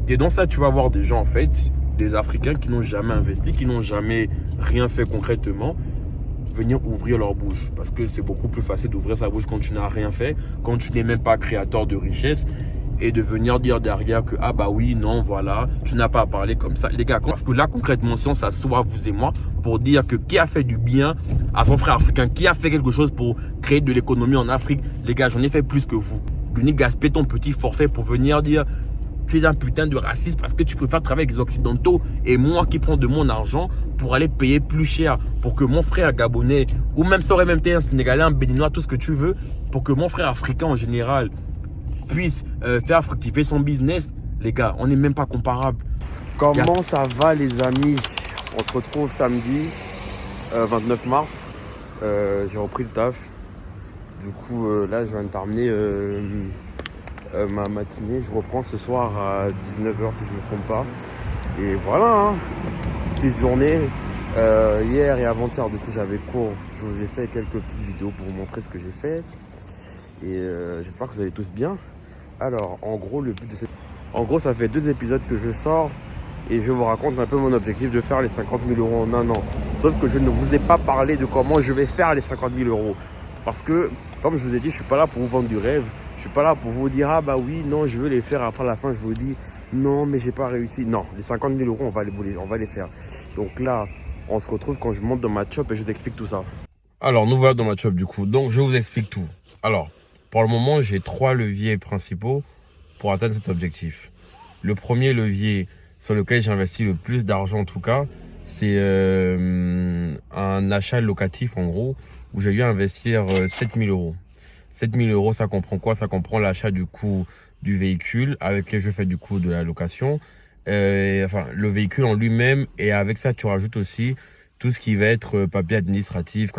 Et dans ça, tu vas voir des gens, en fait, des Africains qui n'ont jamais investi, qui n'ont jamais rien fait concrètement, venir ouvrir leur bouche. Parce que c'est beaucoup plus facile d'ouvrir sa bouche quand tu n'as rien fait, quand tu n'es même pas créateur de richesse, et de venir dire derrière que, ah bah oui, non, voilà, tu n'as pas à parler comme ça. Les gars, parce que là, concrètement, si on s'assoit, vous et moi, pour dire que qui a fait du bien à son frère africain, qui a fait quelque chose pour créer de l'économie en Afrique, les gars, j'en ai fait plus que vous. Denis, gaspiller ton petit forfait pour venir dire tu es un putain de raciste parce que tu préfères travailler avec les Occidentaux et moi qui prends de mon argent pour aller payer plus cher pour que mon frère gabonais ou même ça aurait même été un Sénégalais, un Béninois, tout ce que tu veux, pour que mon frère africain en général puisse faire fructifier son business. Les gars, on n'est même pas comparables. Comment ça va les amis? On se retrouve samedi 29 mars. J'ai repris le taf. Du coup, là, je viens de terminer ma matinée. Je reprends ce soir à 19h si je ne me trompe pas. Et voilà, hein. Petite journée. Hier et avant-hier, du coup, j'avais cours. Je vous ai fait quelques petites vidéos pour vous montrer ce que j'ai fait. Et j'espère que vous allez tous bien. Alors, en gros, le but de cette... En gros, ça fait 2 épisodes que je sors. Et je vous raconte un peu mon objectif de faire les 50 000 euros en un an. Sauf que je ne vous ai pas parlé de comment je vais faire les 50 000 euros. Parce que, comme je vous ai dit, je ne suis pas là pour vous vendre du rêve. Je ne suis pas là pour vous dire, ah bah oui, non, je veux les faire. Après, à la fin, je vous dis, non, mais j'ai pas réussi. Non, les 50 000 euros, on va les faire. Donc là, on se retrouve quand je monte dans ma shop et je vous explique tout ça. Alors, nous voilà dans ma shop du coup. Donc, je vous explique tout. Alors, pour le moment, j'ai 3 leviers principaux pour atteindre cet objectif. Le premier levier sur lequel j'ai investi le plus d'argent en tout cas, c'est un achat locatif en gros, où j'ai dû investir 7 000 euros. 7 000 euros, ça comprend quoi? Ça comprend l'achat du coup du véhicule avec lequel je fais du coup de la location. Enfin, le véhicule en lui-même, et avec ça, tu rajoutes aussi tout ce qui va être papier administratif,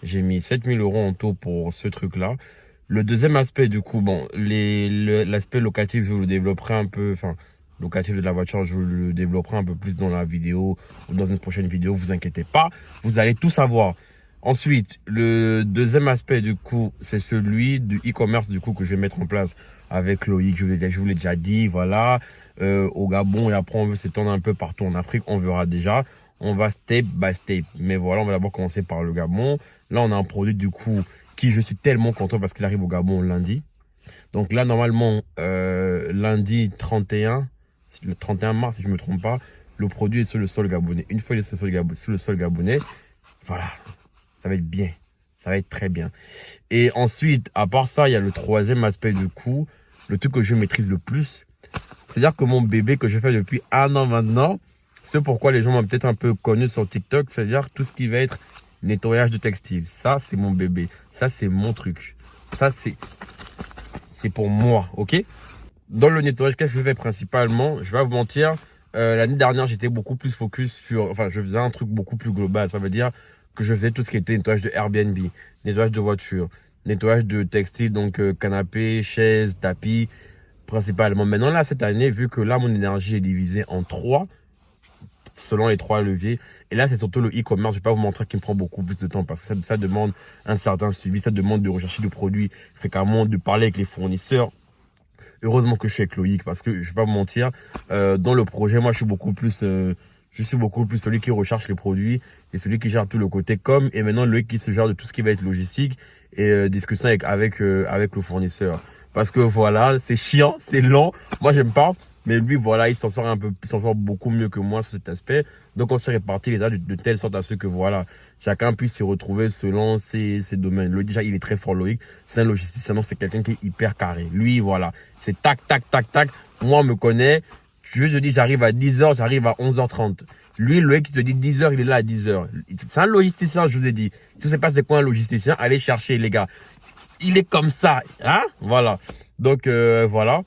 J'ai mis 7 000 euros en tout pour ce truc-là. Le deuxième aspect, du coup, bon, l'aspect locatif, je vous le développerai un peu, enfin, locatif de la voiture, je vous le développerai un peu plus dans la vidéo ou dans une prochaine vidéo, vous inquiétez pas, vous allez tout savoir. Ensuite, le deuxième aspect, du coup, c'est celui du e-commerce, du coup, que je vais mettre en place avec Loïc, je vous l'ai déjà dit, voilà, au Gabon, et après, on veut s'étendre un peu partout en Afrique, on verra déjà. On va step by step. Mais voilà, on va d'abord commencer par le Gabon. Là, on a un produit, du coup, qui je suis tellement content parce qu'il arrive au Gabon lundi. Donc là, normalement, lundi 31, le 31 mars, si je ne me trompe pas, le produit est sur le sol gabonais. Une fois il est sur le sol gabonais, voilà, ça va être bien. Ça va être très bien. Et ensuite, à part ça, il y a le troisième aspect du coup, le truc que je maîtrise le plus. C'est-à-dire que mon bébé que je fais depuis 1 an maintenant, c'est pourquoi les gens m'ont peut-être un peu connu sur TikTok, c'est-à-dire tout ce qui va être nettoyage de textile. Ça, c'est mon bébé. Ça, c'est mon truc. Ça, c'est pour moi, ok? Dans le nettoyage que je fais principalement, je vais pas vous mentir, l'année dernière, j'étais beaucoup plus focus sur... Enfin, je faisais un truc beaucoup plus global. Ça veut dire que je faisais tout ce qui était nettoyage de Airbnb, nettoyage de voiture, nettoyage de textile, donc canapé, chaise, tapis, principalement. Maintenant, là, cette année, vu que là, mon énergie est divisée en 3, selon les 3 leviers. Et là, c'est surtout le e-commerce. Je vais pas vous montrer qu'il me prend beaucoup plus de temps parce que ça demande un certain suivi. Ça demande de rechercher des produits fréquemment, de parler avec les fournisseurs. Heureusement que je suis avec Loïc parce que je vais pas vous mentir, dans le projet, moi, je suis beaucoup plus celui qui recherche les produits et celui qui gère tout le côté com. Et maintenant, Loïc qui se gère de tout ce qui va être logistique et discussion avec le fournisseur. Parce que voilà, c'est chiant, c'est lent. Moi, j'aime pas. Mais lui, voilà, il s'en sort beaucoup mieux que moi sur cet aspect. Donc, on s'est réparti les tâches de telle sorte à ce que, voilà, chacun puisse se retrouver selon ses domaines. Loïc, déjà, il est très fort, Loïc. C'est un logisticien, donc c'est quelqu'un qui est hyper carré. Lui, voilà, c'est tac, tac, tac, tac. Moi, on me connaît. Je te dis, j'arrive à 10h, j'arrive à 11h30. Lui, Loïc, il te dit 10h, il est là à 10h. C'est un logisticien, je vous ai dit. Si vous ne savez pas c'est quoi un logisticien, allez chercher, les gars. Il est comme ça, hein? Voilà. Donc, voilà.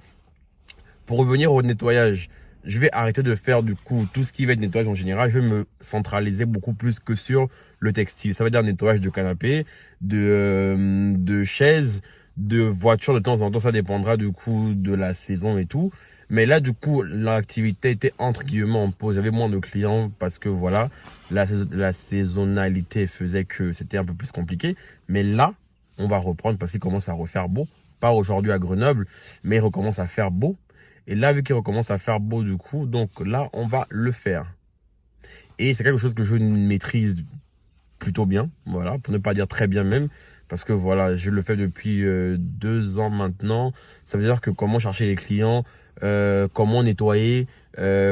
Pour revenir au nettoyage, je vais arrêter de faire du coup tout ce qui va être nettoyage en général. Je vais me centraliser beaucoup plus que sur le textile. Ça veut dire nettoyage de canapé, de chaises, de voitures de temps en temps. Ça dépendra du coup de la saison et tout. Mais là, du coup, l'activité était entre guillemets en pause. J'avais moins de clients parce que voilà, la saisonnalité faisait que c'était un peu plus compliqué. Mais là, on va reprendre parce qu'il commence à refaire beau. Pas aujourd'hui à Grenoble, mais il recommence à faire beau. Et là, vu qu'il recommence à faire beau du coup, donc là, on va le faire. Et c'est quelque chose que je maîtrise plutôt bien, voilà, pour ne pas dire très bien même, parce que voilà, je le fais depuis 2 ans maintenant. Ça veut dire que comment chercher les clients, comment nettoyer,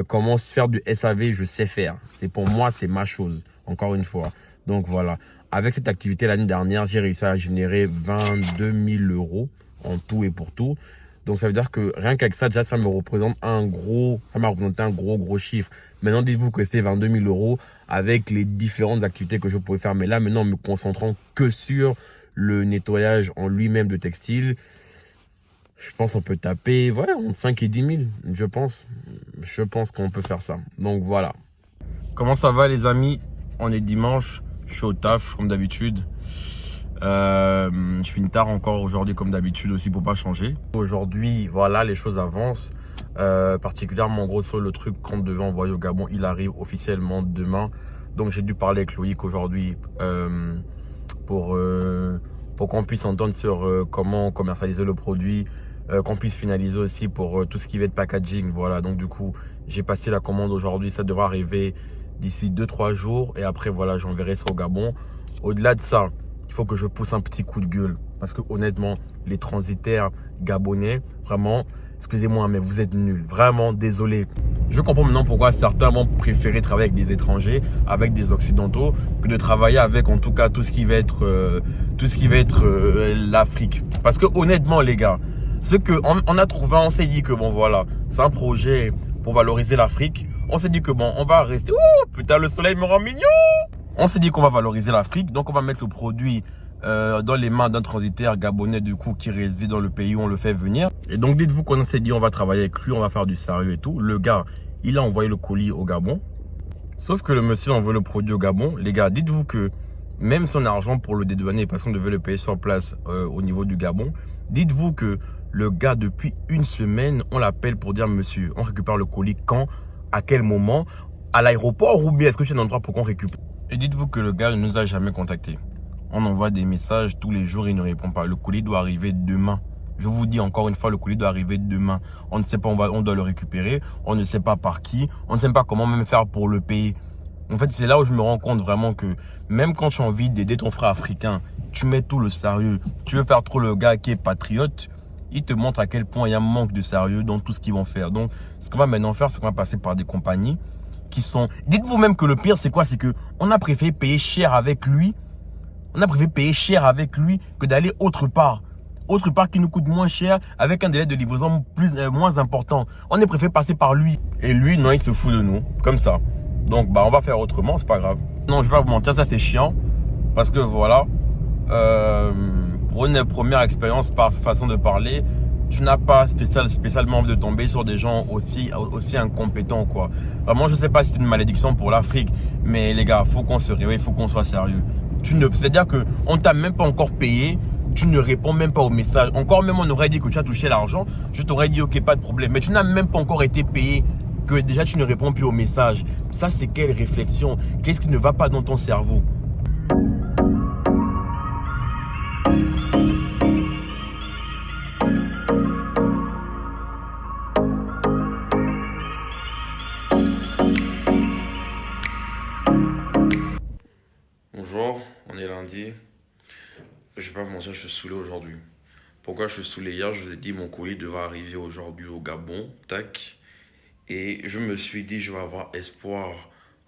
comment se faire du SAV, je sais faire. C'est pour moi, c'est ma chose, encore une fois. Donc voilà, avec cette activité l'année dernière, j'ai réussi à générer 22 000 euros en tout et pour tout. Donc ça veut dire que rien qu'avec ça, déjà, ça m'a représenté un gros chiffre. Maintenant, dites-vous que c'est 22 000 euros avec les différentes activités que je pourrais faire. Mais là, maintenant, en me concentrant que sur le nettoyage en lui-même de textile, je pense qu'on peut taper, voilà, entre 5 et 10 000, je pense. Je pense qu'on peut faire ça. Donc voilà. Comment ça va les amis? On est dimanche, je suis au taf comme d'habitude. Je finis tard encore aujourd'hui comme d'habitude aussi pour pas changer. Aujourd'hui, voilà, les choses avancent. Particulièrement en gros sur le truc qu'on devait envoyer au Gabon, il arrive officiellement demain. Donc j'ai dû parler avec Loïc aujourd'hui pour, pour qu'on puisse entendre sur comment commercialiser le produit, qu'on puisse finaliser aussi pour tout ce qui va être packaging. Voilà, donc du coup j'ai passé la commande aujourd'hui, ça devra arriver d'ici 2-3 jours et après voilà, j'enverrai ça au Gabon. Au-delà de ça, il faut que je pousse un petit coup de gueule parce que honnêtement, les transitaires gabonais, vraiment, excusez-moi, mais vous êtes nuls. Vraiment, désolé. Je comprends maintenant pourquoi certains vont préférer travailler avec des étrangers, avec des occidentaux, que de travailler avec, en tout cas, tout ce qui va être, l'Afrique. Parce que honnêtement, les gars, ce que on a trouvé, on s'est dit que bon, voilà, c'est un projet pour valoriser l'Afrique. On s'est dit que bon, on va rester. Oh putain, le soleil me rend mignon. On s'est dit qu'on va valoriser l'Afrique, donc on va mettre le produit dans les mains d'un transitaire gabonais du coup qui réside dans le pays où on le fait venir. Et donc dites-vous qu'on s'est dit on va travailler avec lui, on va faire du sérieux et tout. Le gars, il a envoyé le colis au Gabon. Sauf que le monsieur envoie le produit au Gabon. Les gars, dites-vous que même son argent pour le dédouaner, parce qu'on devait le payer sur place au niveau du Gabon, dites-vous que le gars, depuis une semaine, on l'appelle pour dire monsieur, on récupère le colis quand, à quel moment, à l'aéroport ou bien est-ce que tu as un endroit pour qu'on récupère? Et dites-vous que le gars ne nous a jamais contacté. On envoie des messages tous les jours, il ne répond pas. Le colis doit arriver demain. Je vous dis encore une fois, le colis doit arriver demain. On ne sait pas, on doit le récupérer. On ne sait pas par qui. On ne sait pas comment même faire pour le payer. En fait, c'est là où je me rends compte vraiment que même quand tu as envie d'aider ton frère africain, tu mets tout le sérieux. Tu veux faire trop le gars qui est patriote, il te montre à quel point il y a un manque de sérieux dans tout ce qu'ils vont faire. Donc, ce qu'on va maintenant faire, c'est qu'on va passer par des compagnies qui sont... Dites-vous même que le pire, c'est quoi? C'est que on a préféré payer cher avec lui. On a préféré payer cher avec lui que d'aller autre part. Autre part qui nous coûte moins cher avec un délai de livraison moins important. On est préféré passer par lui. Et lui, non, il se fout de nous. Comme ça. Donc, bah, on va faire autrement, c'est pas grave. Non, je vais pas vous mentir, ça c'est chiant. Parce que voilà, pour une première expérience par façon de parler, tu n'as pas spécialement envie de tomber sur des gens aussi incompétents, quoi. Vraiment, je sais pas si c'est une malédiction pour l'Afrique, mais les gars, faut qu'on se réveille, faut qu'on soit sérieux. C'est-à-dire que on t'a même pas encore payé, tu ne réponds même pas au message. Encore même, on aurait dit que tu as touché l'argent, je t'aurais dit ok, pas de problème. Mais tu n'as même pas encore été payé, que déjà tu ne réponds plus au message. Ça, c'est quelle réflexion? Qu'est-ce qui ne va pas dans ton cerveau? Bonjour, on est lundi. Je vais pas vous mentir, je suis saoulé aujourd'hui. Pourquoi je suis saoulé? Hier, je vous ai dit mon colis devrait arriver aujourd'hui au Gabon. Tac. Et je me suis dit, je vais avoir espoir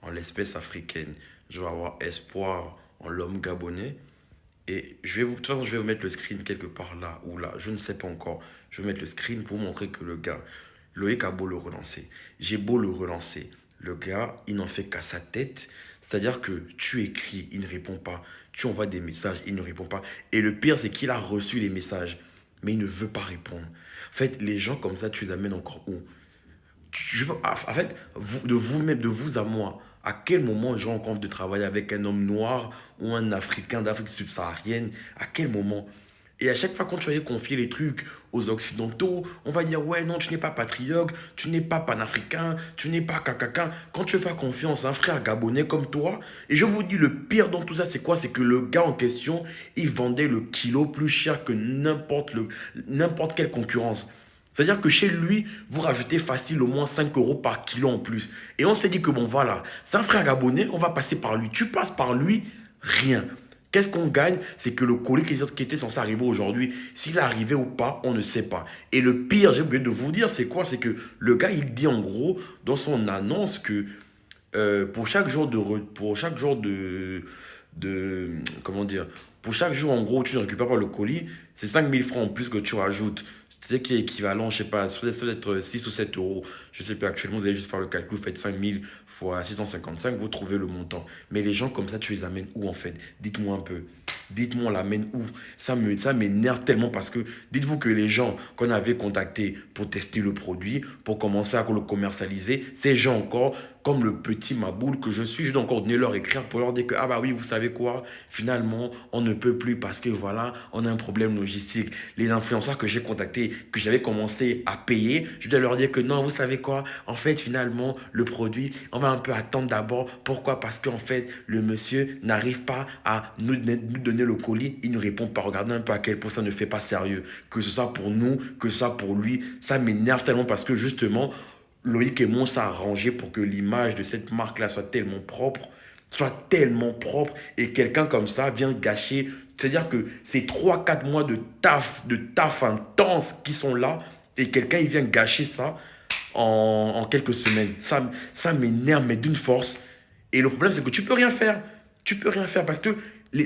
en l'espèce africaine. Je vais avoir espoir en l'homme gabonais. Et de toute façon, je vais vous mettre le screen quelque part là ou là. Je ne sais pas encore. Je vais mettre le screen pour vous montrer que le gars, Loïc a beau le relancer. J'ai beau le relancer. Le gars, il n'en fait qu'à sa tête. C'est-à-dire que tu écris, il ne répond pas. Tu envoies des messages, il ne répond pas. Et le pire, c'est qu'il a reçu les messages, mais il ne veut pas répondre. En fait, les gens comme ça, tu les amènes encore où? En fait, de vous-même, de vous à moi, à quel moment je rencontre de travailler avec un homme noir ou un Africain d'Afrique subsaharienne? À quel moment? Et à chaque fois, quand tu vas aller confier les trucs aux Occidentaux, on va dire, ouais, non, tu n'es pas patriote, tu n'es pas panafricain, tu n'es pas cacaquin. Quand tu fais confiance à un frère gabonais comme toi, et je vous dis, le pire dans tout ça, c'est quoi? C'est que le gars en question, il vendait le kilo plus cher que n'importe quelle concurrence. C'est-à-dire que chez lui, vous rajoutez facile au moins 5 euros par kilo en plus. Et on s'est dit que bon, voilà, c'est un frère gabonais, on va passer par lui. Tu passes par lui, rien. Qu'est-ce qu'on gagne? C'est que le colis qui était censé arriver aujourd'hui, s'il est arrivé ou pas, on ne sait pas. Et le pire, j'ai oublié de vous dire, c'est quoi? C'est que le gars, il dit en gros, dans son annonce, que pour chaque jour comment dire, pour chaque jour, en gros, où tu ne récupères pas le colis, c'est 5 000 francs en plus que tu rajoutes. C'est qui est équivalent, je sais pas, ça doit être 6 ou 7 euros. Je sais plus actuellement, vous allez juste faire le calcul, vous faites 5 000 fois 655, vous trouvez le montant. Mais les gens comme ça, tu les amènes où en fait? Dites-moi un peu. Dites-moi, on l'amène où? Ça m'énerve tellement parce que dites-vous que les gens qu'on avait contactés pour tester le produit, pour commencer à le commercialiser, ces gens encore, comme le petit Maboul que je suis, je dois encore venir leur écrire pour leur dire que, ah bah oui, vous savez quoi, finalement, on ne peut plus parce que voilà, on a un problème logistique. Les influenceurs que j'ai contactés, que j'avais commencé à payer, je dois leur dire que non, vous savez quoi, en fait, finalement, le produit, on va un peu attendre d'abord. Pourquoi? Parce qu'en fait, le monsieur n'arrive pas à nous donner le colis, il ne répond pas. Regardez un peu à quel point ça ne fait pas sérieux. Que ce soit pour nous, que ce soit pour lui, ça m'énerve tellement parce que justement, Loïc et moi, on s'est arrangé pour que l'image de cette marque-là soit tellement propre, et quelqu'un comme ça vient gâcher. C'est-à-dire que c'est 3 4 mois de taf intense qui sont là, et quelqu'un, il vient gâcher ça en quelques semaines. Ça m'énerve, mais d'une force. Et le problème, c'est que tu peux rien faire. Tu peux rien faire parce que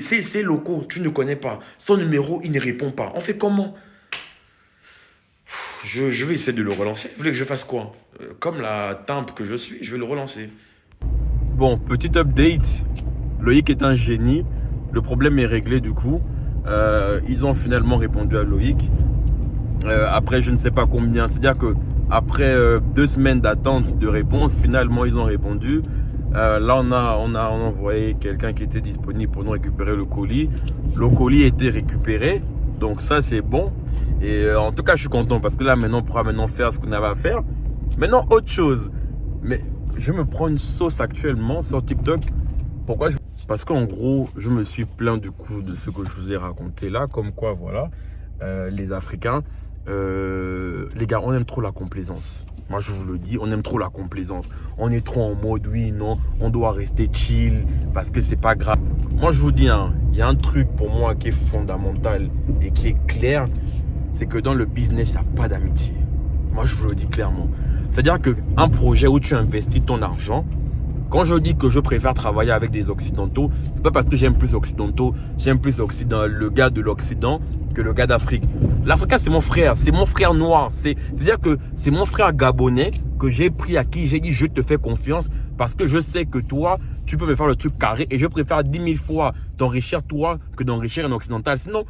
ces locaux, tu ne connais pas. Son numéro, il ne répond pas. On fait comment? Je vais essayer de le relancer. Vous voulez que je fasse quoi? Comme la timpe que je suis, je vais le relancer. Bon, petit update. Loïc est un génie. Le problème est réglé du coup. Ils ont finalement répondu à Loïc. Après, je ne sais pas combien. C'est-à-dire que après 2 semaines d'attente de réponse, finalement, ils ont répondu. Là, on a envoyé quelqu'un qui était disponible pour nous récupérer le colis. Le colis a été récupéré. Donc ça, c'est bon. Et en tout cas, je suis content parce que là, maintenant, on pourra maintenant faire ce qu'on avait à faire. Maintenant, autre chose. Mais je me prends une sauce actuellement sur TikTok. Pourquoi? Parce qu'en gros, je me suis plaint du coup de ce que je vous ai raconté là. Comme quoi, voilà, les Africains, les gars, on aime trop la complaisance. Moi, je vous le dis, on aime trop la complaisance. On est trop en mode, oui, non, on doit rester chill parce que c'est pas grave. Moi, je vous dis, hein, il y a un truc pour moi qui est fondamental et qui est clair, c'est que dans le business, il n'y a pas d'amitié. Moi, je vous le dis clairement. C'est-à-dire qu'un projet où tu investis ton argent, quand je dis que je préfère travailler avec des Occidentaux, c'est pas parce que j'aime plus Occidentaux, j'aime plus le gars de l'Occident que le gars d'Afrique. L'Africain, c'est mon frère noir. C'est-à-dire que c'est mon frère gabonais que j'ai pris, à qui j'ai dit je te fais confiance parce que je sais que toi, tu peux me faire le truc carré et je préfère 10 000 fois t'enrichir toi que d'enrichir un occidental. Sinon,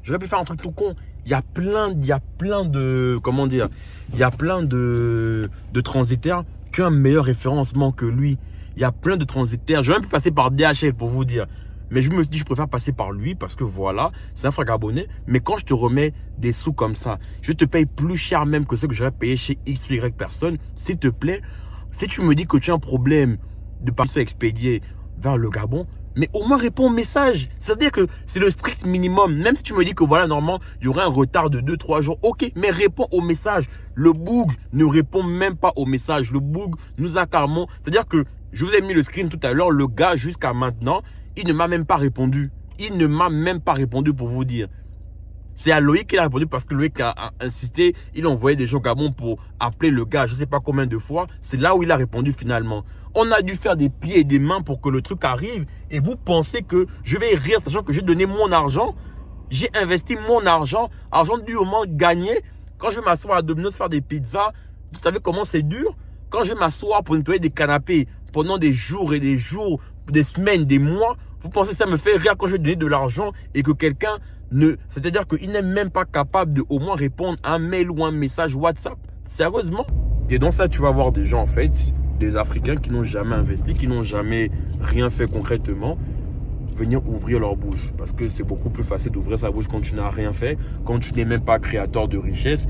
j'aurais pu faire un truc tout con. Il y a plein de, comment dire, il y a plein de transitaires qui ont un meilleur référencement que lui. Il y a plein de transitaires. Je vais même plus passer par DHL pour vous dire. Mais je me suis dit, je préfère passer par lui parce que voilà, c'est un frère gabonais. Mais quand je te remets des sous comme ça, je te paye plus cher même que ce que j'aurais payé chez X ou Y personne. S'il te plaît, si tu me dis que tu as un problème de passer expédié vers le Gabon, mais au moins réponds au message. C'est-à-dire que c'est le strict minimum. Même si tu me dis que voilà, normalement, il y aurait un retard de 2-3 jours. Ok, mais réponds au message. Le Boug ne répond même pas au message. Le Boug nous a carrément... C'est-à-dire que je vous ai mis le screen tout à l'heure. Le gars, jusqu'à maintenant, il ne m'a même pas répondu. Il ne m'a même pas répondu pour vous dire. C'est à Loïc qu'il a répondu parce que Loïc a insisté. Il a envoyé des gens au Gabon pour appeler le gars, je ne sais pas combien de fois. C'est là où il a répondu finalement. On a dû faire des pieds et des mains pour que le truc arrive. Et vous pensez que je vais rire, sachant que j'ai donné mon argent. J'ai investi mon argent durement gagné. Quand je vais m'asseoir à Domino's faire des pizzas, vous savez comment c'est dur? Quand je vais m'asseoir pour nettoyer des canapés pendant des jours et des jours, des semaines, des mois, vous pensez que ça me fait rire quand je vais donner de l'argent et que quelqu'un ne... C'est-à-dire qu'il n'est même pas capable de au moins répondre à un mail ou un message WhatsApp. Sérieusement. Et dans ça, tu vas voir des gens en fait, des Africains qui n'ont jamais investi, qui n'ont jamais rien fait concrètement, venir ouvrir leur bouche. Parce que c'est beaucoup plus facile d'ouvrir sa bouche quand tu n'as rien fait, quand tu n'es même pas créateur de richesse.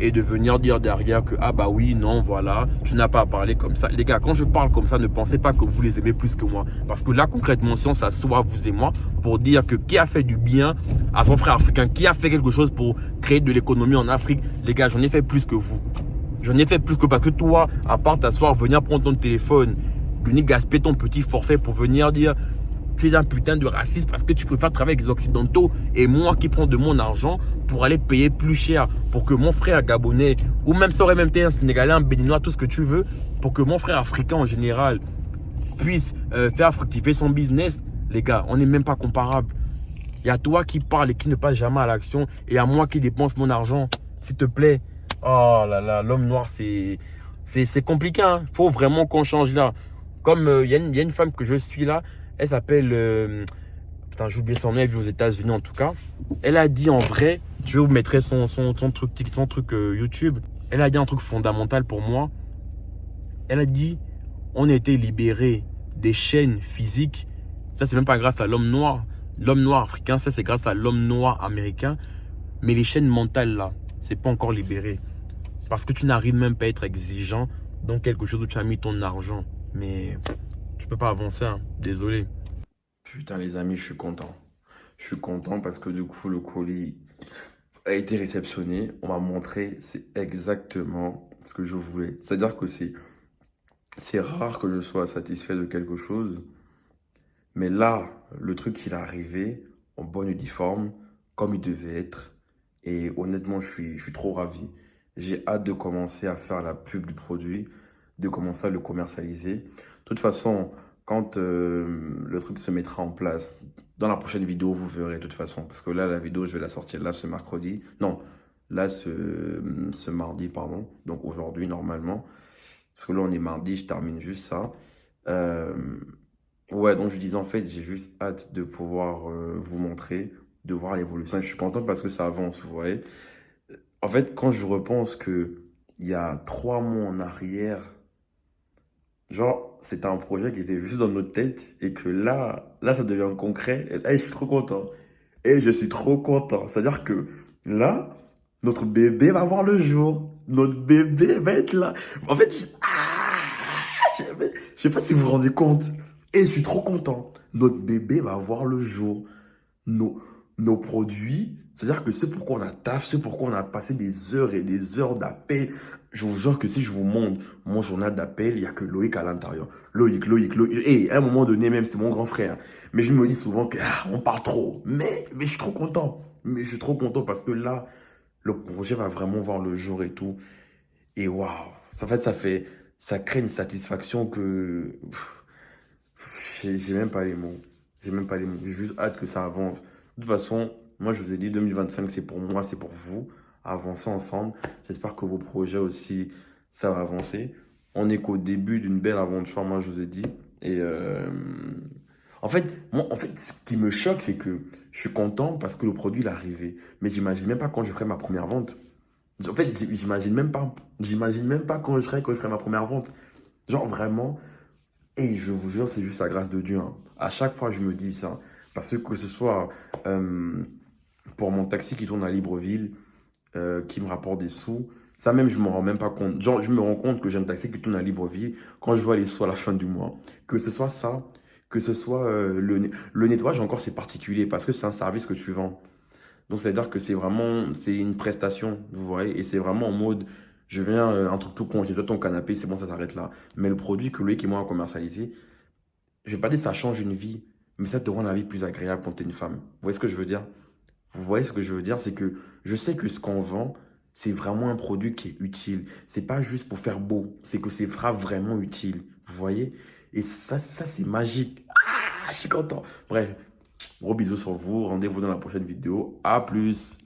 et de venir dire derrière que, ah bah oui, non, voilà, tu n'as pas à parler comme ça. Les gars, quand je parle comme ça, ne pensez pas que vous les aimez plus que moi. Parce que là, concrètement, si on s'assoit, vous et moi, pour dire que qui a fait du bien à son frère africain, qui a fait quelque chose pour créer de l'économie en Afrique, les gars, j'en ai fait plus que vous. J'en ai fait plus que parce que toi, à part t'asseoir, venir prendre ton téléphone, venir gaspiller ton petit forfait pour venir dire tu es un putain de raciste parce que tu préfères travailler avec les Occidentaux et moi qui prends de mon argent pour aller payer plus cher pour que mon frère gabonais ou même ça aurait même été un Sénégalais, un Béninois, tout ce que tu veux, pour que mon frère africain en général puisse faire fructifier son business. Les gars, on n'est même pas comparables. Il y a toi qui parle et qui ne passe jamais à l'action et à moi qui dépense mon argent. S'il te plaît. Oh là là, l'homme noir, c'est compliqué. Hein. Faut vraiment qu'on change là. Comme il y a une femme que je suis là, elle s'appelle... putain, j'ai oublié son nom, elle vit aux États-Unis en tout cas. Elle a dit en vrai, je vous mettrai son truc YouTube. Elle a dit un truc fondamental pour moi. Elle a dit, on a été libérés des chaînes physiques. Ça, c'est même pas grâce à l'homme noir. L'homme noir africain, ça, c'est grâce à l'homme noir américain. Mais les chaînes mentales, là, c'est pas encore libéré. Parce que tu n'arrives même pas à être exigeant dans quelque chose où tu as mis ton argent. Mais tu peux pas avancer, hein. Désolé. Putain, les amis, je suis content. Je suis content parce que du coup, le colis a été réceptionné. On m'a montré, c'est exactement ce que je voulais. C'est-à-dire que c'est rare que je sois satisfait de quelque chose. Mais là, le truc, il est arrivé en bonne et due forme, comme il devait être. Et honnêtement, je suis trop ravi. J'ai hâte de commencer à faire la pub du produit, de commencer à le commercialiser. De toute façon, quand le truc se mettra en place, dans la prochaine vidéo, vous verrez de toute façon. Parce que là, la vidéo, je vais la sortir là ce mercredi. Non, là ce mardi, pardon. Donc aujourd'hui, normalement. Parce que là, on est mardi, je termine juste ça. Ouais, donc je disais en fait, j'ai juste hâte de pouvoir vous montrer, de voir l'évolution. Et je suis content parce que ça avance, vous voyez. En fait, quand je repense que il y a 3 mois en arrière, genre, c'était un projet qui était juste dans notre tête et que là, ça devient concret. Et là, je suis trop content. Et je suis trop content. C'est-à-dire que là, notre bébé va voir le jour. Notre bébé va être là. En fait, je sais pas si vous vous rendez compte. Et je suis trop content. Notre bébé va voir le jour. Nos, nos produits, c'est-à-dire que c'est pourquoi on a taf, c'est pourquoi on a passé des heures et des heures d'appel. Je vous jure que si je vous montre mon journal d'appel, il n'y a que Loïc à l'intérieur. Loïc. Et à un moment donné, même, c'est mon grand frère. Mais je me dis souvent que on parle trop. Mais je suis trop content. Mais je suis trop content parce que là, le projet va vraiment voir le jour et tout. Et waouh, en fait, ça crée une satisfaction que j'ai même pas les mots. J'ai même pas les mots. J'ai juste hâte que ça avance. De toute façon, moi je vous ai dit 2025, c'est pour moi, c'est pour vous. Avancer ensemble. J'espère que vos projets aussi, ça va avancer. On est qu'au début d'une belle aventure, moi je vous ai dit. Et en fait, ce qui me choque, c'est que je suis content parce que le produit il est arrivé. Mais j'imagine même pas quand je ferai ma première vente. En fait, j'imagine même pas quand je ferai ma première vente. Genre vraiment, et je vous jure, c'est juste la grâce de Dieu. Hein. À chaque fois, je me dis ça. Parce que ce soit pour mon taxi qui tourne à Libreville, qui me rapporte des sous, ça même, je me rends même pas compte. Genre, je me rends compte que j'ai un taxi qui tourne à Libreville quand je vois les sous à la fin du mois. Que ce soit ça, que ce soit le nettoyage, encore, c'est particulier parce que c'est un service que tu vends. Donc, c'est-à-dire que c'est une prestation, vous voyez, et c'est vraiment en mode, je viens, un truc tout con, j'ai toi ton canapé, c'est bon, ça s'arrête là. Mais le produit que Loïc et moi a commercialisé, je vais pas dire que ça change une vie, mais ça te rend la vie plus agréable quand tu es une femme. Vous voyez ce que je veux dire? Vous voyez ce que je veux dire? C'est que je sais que ce qu'on vend, c'est vraiment un produit qui est utile. C'est pas juste pour faire beau, c'est que c'est vraiment utile. Vous voyez? Et ça c'est magique. Ah, je suis content. Bref, gros bisous sur vous. Rendez-vous dans la prochaine vidéo. À plus.